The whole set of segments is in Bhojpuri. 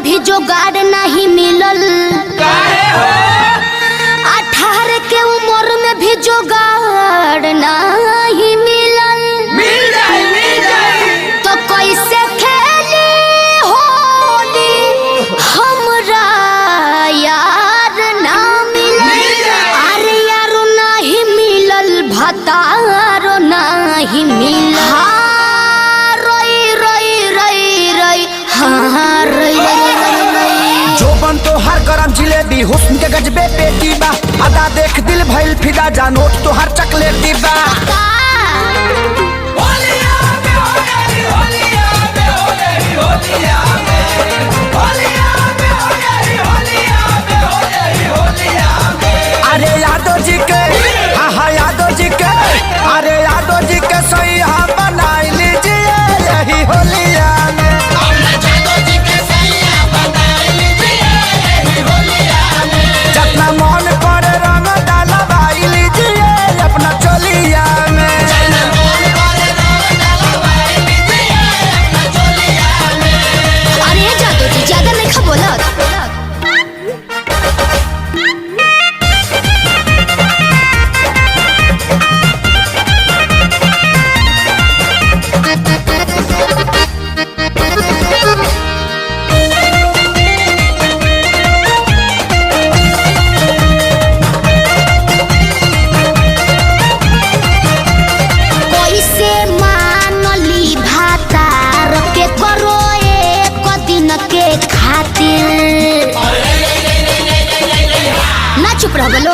में भी जोगाड़ नहीं मिलल। 18 के उम्र में भी जोगाड़ नहीं मिलल। तो कैसे खेली होली हमरा यार ना मिलल। अरे यारो नहीं मिलल भतारो नहीं मिलल। तो हर गरम जिलेबी हुस्न के गजबे पेटी बा। आधा देख दिल भइल फिदा जानोट तो हर चॉकलेटी बा। अरे यादव जी के हाँ यादव जी के, अरे यादव जी के सही हाँ बनाई लीजिए यही होलिया में। जितना मन करे रंग डालवाई लीजिए अपना चोलिया में। अरे जादू जी ज्यादा नहीं खा बोला। ना चुप रहो बोलो।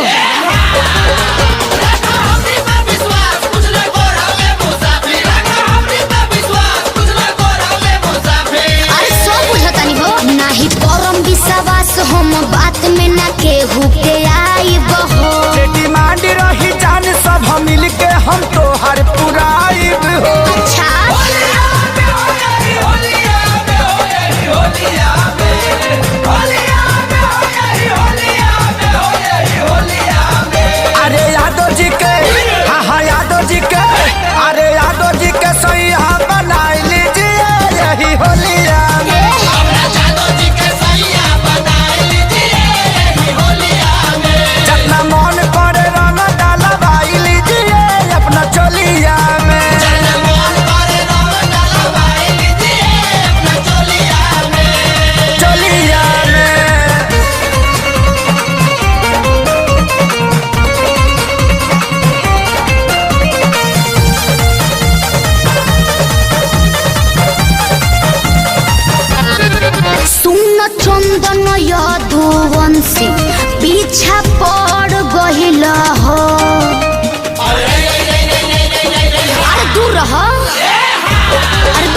अरे सो बुझतानी हो नाही परम विश्वास हम बात में ना केहू के आई बहो। डिमांड रही जान सब हम मिल के हम तो हर पुराई हो। अच्छा अरे यादव जी के हाँ यादव जी के, अरे यादव जी के सही हाँ बनाई लीजिए यही होलिया में। जितना मन करे रंग डालवाई लीजिए अपना चोलिया में। चोलिया में सुन चंदन यदुवंशी पीछा पड़ गहिल हो। अरे दूर रहो। अरे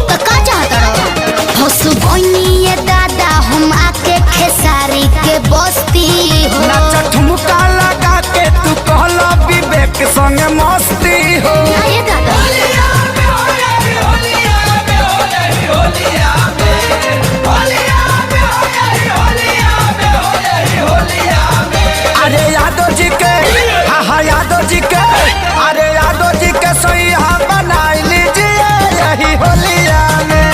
तो का चाहता रहो हंस बनिए दादा हम आके खेसारी के बस्ती हो। नाच ठुमका लगा के तू कहला विवेक संग मस्ती हो। अरे दादा अरे यादव जी के हाँ यादव जी के, अरे यादव जी के सही हाँ बनाई लीजिए यही होलिया में।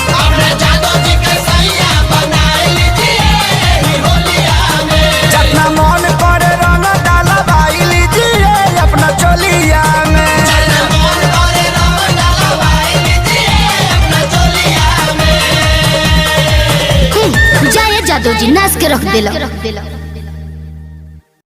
जितना मन करे रंग डालवाई लीजिए अपना चोलिया में। जाए जादू जी नाच के रख देला।